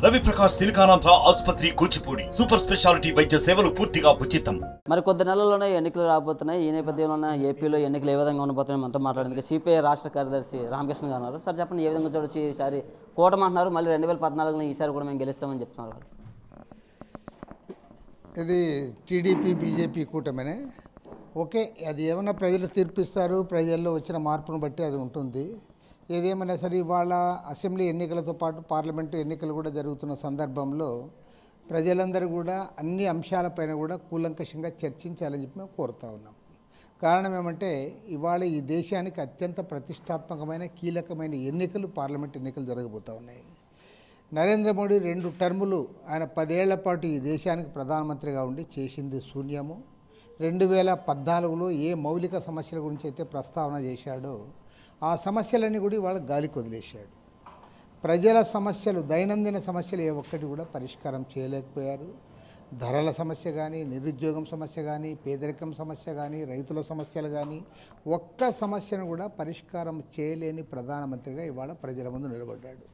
రవి ప్రకాష్ సిలికానాంధ్ర ఆసుపత్రి Kuchipudi super speciality వైద్య సేవలు పూర్తిగా ఉచితం. మరి కొద్ది నెలల్లోనే ఎన్నికలు రాబోతున్నాయి. ఈ నేపథ్యంలోనే ఏపీలో ఎన్నికలు ఏ విధంగా ఉండబోతున్నాయి మనతో మాట్లాడేందుకు సిపిఐ రాష్ట్ర కార్యదర్శి రామకృష్ణ గారు ఉన్నారు. సార్ చెప్పండి, ఏ విధంగా చూడొచ్చు ఈసారి కూటమి అంటున్నారు, మళ్ళీ 2014 ఈసారి కూడా మేము గెలుస్తామని చెప్తున్నారు. ఇది టీడీపీ బీజేపీ కూటమినే. ఓకే, అది ఏమన్నా ప్రజలు తీర్పిస్తారు, ప్రజల్లో వచ్చిన మార్పును బట్టి అది ఉంటుంది. ఏదేమైనా సరే ఇవాళ అసెంబ్లీ ఎన్నికలతో పాటు పార్లమెంటు ఎన్నికలు కూడా జరుగుతున్న సందర్భంలో ప్రజలందరూ కూడా అన్ని అంశాలపైన కూడా కూలంకషంగా చర్చించాలని చెప్పి మేము కోరుతా ఉన్నాం. కారణం ఏమంటే ఇవాళ ఈ దేశానికి అత్యంత ప్రతిష్టాత్మకమైన కీలకమైన ఎన్నికలు, పార్లమెంట్ ఎన్నికలు జరగబోతూ ఉన్నాయి. నరేంద్ర మోడీ 2 టర్ములు ఆయన 10 ఏళ్ల పాటు ఈ దేశానికి ప్రధానమంత్రిగా ఉండి చేసింది శూన్యము. 2014లో ఏ మౌలిక సమస్యల గురించి అయితే ప్రస్తావన చేశాడో ఆ సమస్యలన్నీ కూడా ఇవాళ గాలికి వదిలేశాడు. ప్రజల సమస్యలు, దైనందిన సమస్యలు ఏ ఒక్కటి కూడా పరిష్కారం చేయలేకపోయారు. ధరల సమస్య కానీ, నిరుద్యోగం సమస్య కానీ, పేదరికం సమస్య కానీ, రైతుల సమస్యలు కానీ ఒక్క సమస్యను కూడా పరిష్కారం చేయలేని ప్రధానమంత్రిగా ఇవాళ ప్రజల ముందు నిలబడ్డాడు.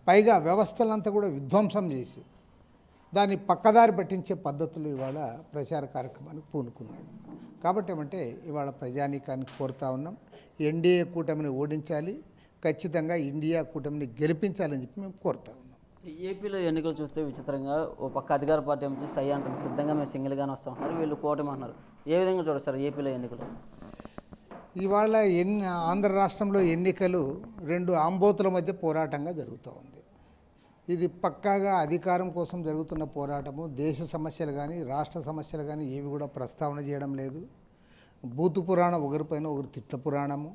పైగా వ్యవస్థలంతా కూడా విధ్వంసం చేసి దాన్ని పక్కదారి పట్టించే పద్ధతులు ఇవాళ ప్రచార కార్యక్రమానికి పూనుకున్నాడు. కాబట్టి ఏమంటే ఇవాళ ప్రజానీకాన్ని కోరుతా ఉన్నాం, ఎన్డీఏ కూటమిని ఓడించాలి, ఖచ్చితంగా ఇండియా కూటమిని గెలిపించాలని చెప్పి మేము కోరుతా ఉన్నాం. ఏపీలో ఎన్నికలు చూస్తే విచిత్రంగా ఓ పక్క అధికార పార్టీ నుంచి సై అంటుంది, సిద్ధంగా మేము సింగిల్గానే వస్తామన్నారు, వీళ్ళు కూటమి అంటున్నారు. ఏ విధంగా చూడొచ్చారు ఏపీలో ఎన్నికలు? ఇవాళ ఆంధ్ర రాష్ట్రంలో ఎన్నికలు 2 ఆంబోతుల మధ్య పోరాటంగా జరుగుతూ ఉంది. ఇది పక్కాగా అధికారం కోసం జరుగుతున్న పోరాటము. దేశ సమస్యలు కానీ, రాష్ట్ర సమస్యలు కానీ ఏవి కూడా ప్రస్తావన చేయడం లేదు. బూతు పురాణం, ఒకరిపైన ఒకరు తిట్ల పురాణము,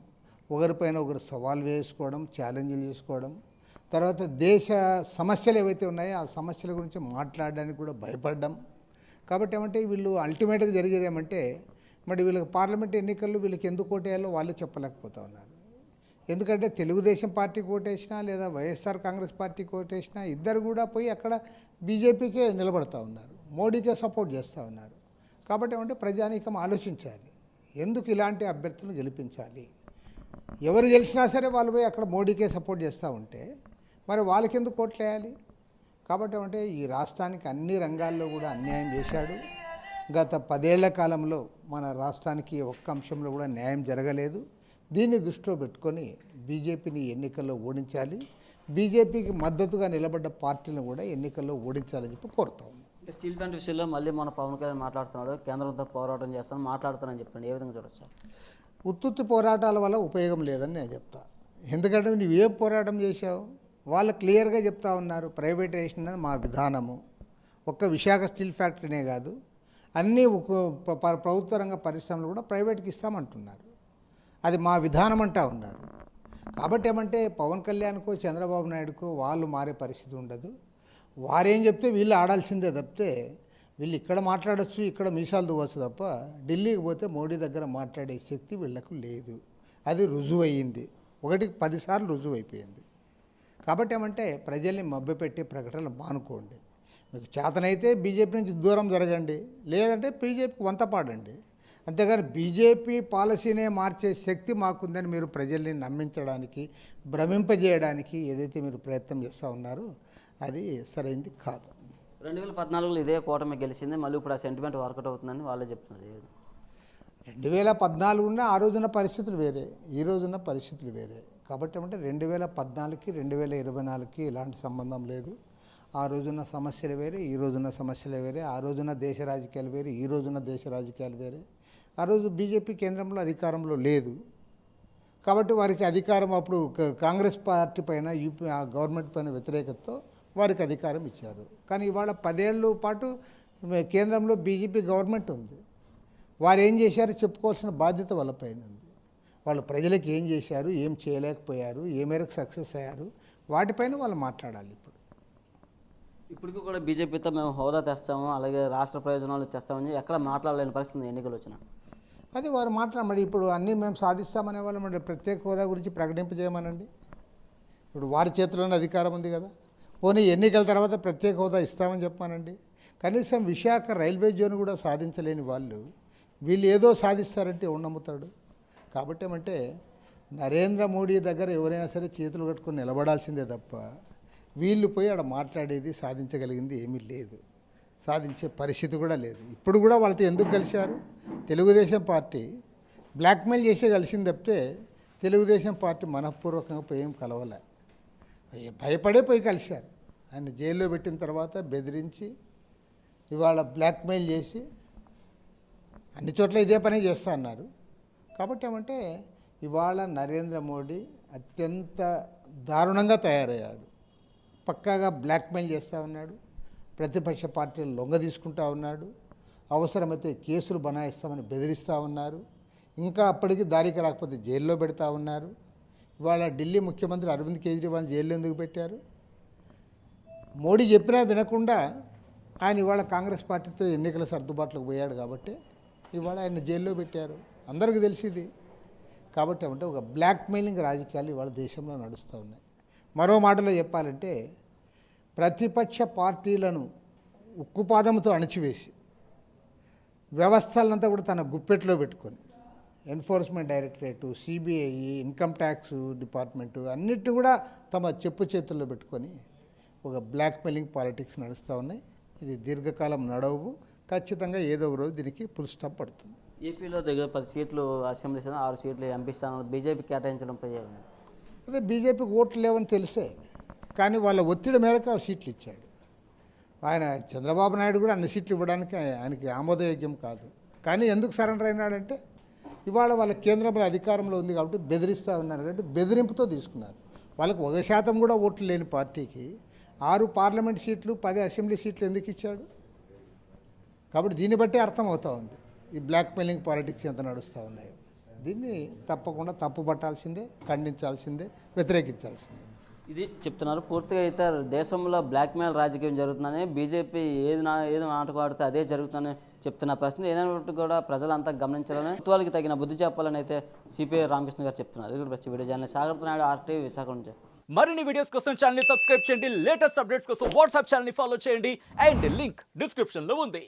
ఒకరిపైన ఒకరు సవాల్ వేసుకోవడం, ఛాలెంజ్లు చేసుకోవడం, తర్వాత దేశ సమస్యలు ఏవైతే ఉన్నాయో ఆ సమస్యల గురించి మాట్లాడడానికి కూడా భయపడడం. కాబట్టి ఏమంటే వీళ్ళు అల్టిమేట్గా జరిగేది ఏమంటే మరి వీళ్ళకి పార్లమెంట్ ఎన్నికల్లో వీళ్ళకి ఎందుకు ఓటేయాలో వాళ్ళు చెప్పలేకపోతూ ఉన్నారు. ఎందుకంటే తెలుగుదేశం పార్టీకి ఓటేసినా లేదా వైఎస్ఆర్ కాంగ్రెస్ పార్టీకి ఓటేసినా ఇద్దరు కూడా పోయి అక్కడ బీజేపీకే నిలబడతా ఉన్నారు, మోడీకే సపోర్ట్ చేస్తూ ఉన్నారు. కాబట్టి ఏమంటే ప్రజానీకం ఆలోచించాలి, ఎందుకు ఇలాంటి అభ్యర్థులను గెలిపించాలి. ఎవరు గెలిచినా సరే వాళ్ళు పోయి అక్కడ మోడీకే సపోర్ట్ చేస్తూ ఉంటే మరి వాళ్ళకి ఎందుకు ఓట్లేయాలి. కాబట్టి ఏమంటే ఈ రాష్ట్రానికి అన్ని రంగాల్లో కూడా అన్యాయం చేశాడు. గత 10 ఏళ్ల కాలంలో మన రాష్ట్రానికి ఒక్క అంశంలో కూడా న్యాయం జరగలేదు. దీన్ని దృష్టిలో పెట్టుకొని బీజేపీని ఎన్నికల్లో ఓడించాలి, బీజేపీకి మద్దతుగా నిలబడ్డ పార్టీలను కూడా ఎన్నికల్లో ఓడించాలని చెప్పి కోరుతా ఉన్నాం. స్టీల్ ప్లాంట్ విషయంలో మళ్ళీ మన పవన్ కళ్యాణ్ మాట్లాడుతున్నాడు, కేంద్రంతో పోరాటం చేస్తాను మాట్లాడుతానని చెప్పండి, ఏ విధంగా చూడొచ్చు? ఉత్తుత్తి పోరాటాల వల్ల ఉపయోగం లేదని నేను చెప్తా. ఎందుకంటే నువ్వు ఏ పోరాటం చేశావు, వాళ్ళు క్లియర్గా చెప్తా ఉన్నారు, ప్రైవేటైజేషన్ అనేది మా విధానము. ఒక్క విశాఖ స్టీల్ ఫ్యాక్టరీనే కాదు, అన్ని ప్రభుత్వ రంగ పరిశ్రమలు కూడా ప్రైవేట్కి ఇస్తామంటున్నారు. అది మా విధానం అంటా ఉన్నారు. కాబట్టి ఏమంటే పవన్ కళ్యాణ్కో చంద్రబాబు నాయుడుకో వాళ్ళు మారే పరిస్థితి ఉండదు. వారేం చెప్తే వీళ్ళు ఆడాల్సిందే తప్పితే వీళ్ళు ఇక్కడ మాట్లాడచ్చు, ఇక్కడ మీసాలు దువ్వచ్చు తప్ప ఢిల్లీకి పోతే మోడీ దగ్గర మాట్లాడే శక్తి వీళ్లకు లేదు. అది రుజువయ్యింది, 1కి 10 సార్లు రుజువు అయిపోయింది. కాబట్టి ఏమంటే ప్రజల్ని మభ్యపెట్టే ప్రకటనలు మానుకోండి. మీకు చేతనైతే బీజేపీ నుంచి దూరం జరగండి, లేదంటే బీజేపీకి వంత పాడండి. అంతేగాని బీజేపీ పాలసీనే మార్చే శక్తి మాకుందని మీరు ప్రజల్ని నమ్మించడానికి, భ్రమింపజేయడానికి ఏదైతే మీరు ప్రయత్నం చేస్తూ ఉన్నారో అది సరైనది కాదు. 2014లో ఇదే కూటమి గెలిచింది, మళ్ళీ ఇప్పుడు ఆ సెంటిమెంట్ వర్కౌట్ అవుతుందని వాళ్ళే చెప్తున్నారు. 2014 ఆ రోజున్న పరిస్థితులు వేరే, ఈ రోజున్న పరిస్థితులు వేరే. కాబట్టి ఏమంటే 2014కి 2024కి ఎలాంటి సంబంధం లేదు. ఆ రోజున్న సమస్యలు వేరే, ఈ రోజున్న సమస్యలు వేరే. ఆ రోజున దేశ రాజకీయాలు వేరే, ఈ రోజున్న దేశ రాజకీయాలు వేరే. ఆ రోజు బీజేపీ కేంద్రంలో అధికారంలో లేదు కాబట్టి వారికి అధికారం అప్పుడు కాంగ్రెస్ పార్టీ పైన, యూపీ ఆ గవర్నమెంట్ పైన వ్యతిరేకతతో వారికి అధికారం ఇచ్చారు. కానీ ఇవాళ 10 ఏళ్ళ పాటు కేంద్రంలో బీజేపీ గవర్నమెంట్ ఉంది. వారు ఏం చేశారో చెప్పుకోవాల్సిన బాధ్యత వాళ్ళపైన ఉంది. వాళ్ళు ప్రజలకు ఏం చేశారు, ఏం చేయలేకపోయారు, ఏ మేరకు సక్సెస్ అయ్యారు, వాటిపైన వాళ్ళు మాట్లాడాలి. ఇప్పటికీ కూడా బీజేపీతో మేము హోదా తెస్తాము, అలాగే రాష్ట్ర ప్రయోజనాలు తెస్తామని ఎక్కడ మాట్లాడలేని పరిస్థితి ఎన్నికలు వచ్చిన. అది వారు మరి ఇప్పుడు అన్నీ మేము సాధిస్తామనే వాళ్ళు మరి ప్రత్యేక హోదా గురించి ప్రకటింపజేయమనండి. ఇప్పుడు వారి చేతిలోనే అధికారం ఉంది కదా. పోనీ ఎన్నికల తర్వాత ప్రత్యేక హోదా ఇస్తామని చెప్పానండి. కనీసం విశాఖ రైల్వే జోన్ కూడా సాధించలేని వాళ్ళు వీళ్ళు ఏదో సాధిస్తారంటే ఎవరు నమ్ముతాడు. కాబట్టి ఏమంటే నరేంద్ర మోడీ దగ్గర ఎవరైనా సరే చేతులు కట్టుకొని నిలబడాల్సిందే తప్ప వీళ్ళు పోయి ఆడ మాట్లాడేది సాధించగలిగింది ఏమీ లేదు, సాధించే పరిస్థితి కూడా లేదు. ఇప్పుడు కూడా వాళ్ళతో ఎందుకు కలిశారు? తెలుగుదేశం పార్టీ బ్లాక్మెయిల్ చేసే కలిసింది తప్పితే తెలుగుదేశం పార్టీ మనఃపూర్వకంగా పోయి ఏం కలవలే, భయపడే పోయి కలిశారు. ఆయన జైల్లో పెట్టిన తర్వాత బెదిరించి ఇవాళ బ్లాక్మెయిల్ చేసి అన్ని చోట్ల ఇదే పని చేస్తా అన్నారు. కాబట్టి ఏమంటే ఇవాళ నరేంద్ర మోడీ అత్యంత దారుణంగా తయారయ్యాడు. పక్కాగా బ్లాక్మెయిల్ చేస్తూ ఉన్నాడు, ప్రతిపక్ష పార్టీలు లొంగ తీసుకుంటా ఉన్నాడు, అవసరమైతే కేసులు బనాయిస్తామని బెదిరిస్తూ ఉన్నారు, ఇంకా అప్పటికి దారికి రాకపోతే జైల్లో పెడతా ఉన్నారు. ఇవాళ ఢిల్లీ ముఖ్యమంత్రి అరవింద్ కేజ్రీవాల్ జైల్లో ఎందుకు పెట్టారు? మోడీ చెప్పినా వినకుండా ఆయన ఇవాళ కాంగ్రెస్ పార్టీతో ఎన్నికల సర్దుబాట్లకు పోయాడు కాబట్టి ఇవాళ ఆయన జైల్లో పెట్టారు, అందరికీ తెలిసింది. కాబట్టి ఏమంటే ఒక బ్లాక్మెయిలింగ్ రాజకీయాలు ఇవాళ దేశంలో నడుస్తూ ఉన్నాయి. మరో మాటలో చెప్పాలంటే ప్రతిపక్ష పార్టీలను ఉక్కుపాదంతో అణచివేసి వ్యవస్థలంతా కూడా తన గుప్పెట్లో పెట్టుకొని enforcement directorate, CBI, income tax department అన్నిటి కూడా తమ చెప్పు చేతుల్లో పెట్టుకొని ఒక బ్లాక్మెయిలింగ్ పాలిటిక్స్ నడుస్తూ ఉన్నాయి. ఇది దీర్ఘకాలం నడవు, ఖచ్చితంగా ఏదో ఒక రోజు దీనికి ఫుల్ స్టాప్ పడుతుంది. ఏపీలో దగ్గర 10 సీట్లు అసెంబ్లీ స్థానాలు, 6 సీట్లు ఎంపీ స్థానాలు బీజేపీ కేటాయించడంపై అదే బీజేపీకి ఓట్లు లేవని తెలిసే, కానీ వాళ్ళ ఒత్తిడి మేరకు ఆ సీట్లు ఇచ్చాడు. ఆయన చంద్రబాబు నాయుడు కూడా అన్ని సీట్లు ఇవ్వడానికి ఆయనకి ఆమోదయోగ్యం కాదు. కానీ ఎందుకు సరెండర్ అయినాడంటే ఇవాళ వాళ్ళ కేంద్రంలో అధికారంలో ఉంది కాబట్టి బెదిరిస్తూ ఉన్నారు కాబట్టి బెదిరింపుతో తీసుకున్నారు. వాళ్ళకు 1% కూడా ఓట్లు లేని పార్టీకి 6 పార్లమెంట్ సీట్లు, 10 అసెంబ్లీ సీట్లు ఎందుకు ఇచ్చాడు? కాబట్టి దీన్ని బట్టి అర్థమవుతూ ఉంది ఈ బ్లాక్మెయిలింగ్ పాలిటిక్స్ ఎంత నడుస్తూ ఉన్నాయో. దీన్ని తప్పకుండా తప్పు పట్టాల్సిందే, ఖండించాల్సిందే, వ్యతిరేకించాల్సిందే. ఇది చెప్తున్నారు. పూర్తిగా అయితే దేశంలో బ్లాక్మెయిల్ రాజకీయం జరుగుతుందని, బీజేపీ ఏది నాటకం ఆడితే అదే జరుగుతుందని చెప్తున్న ప్రశ్న ఏదైనా కూడా ప్రజలంతా గమనించాలని, ప్రభుత్వాలకు తగిన బుద్ధి చెప్పాలని అయితే సిపిఐ రామకృష్ణ గారు చెప్తున్నారు. ఇక్కడ వచ్చి video journalist Sagar Naidu, RTV Visakha నుంచి. మరిన్ని వీడియోస్ కోసం ఛానల్ ని సబ్స్క్రైబ్ చేయండి, లేటెస్ట్ అప్డేట్స్ కోసం వాట్సాప్ ఛానల్ ని ఫాలో చేయండి అండ్ లింక్ డిస్క్రిప్షన్ లో ఉంది.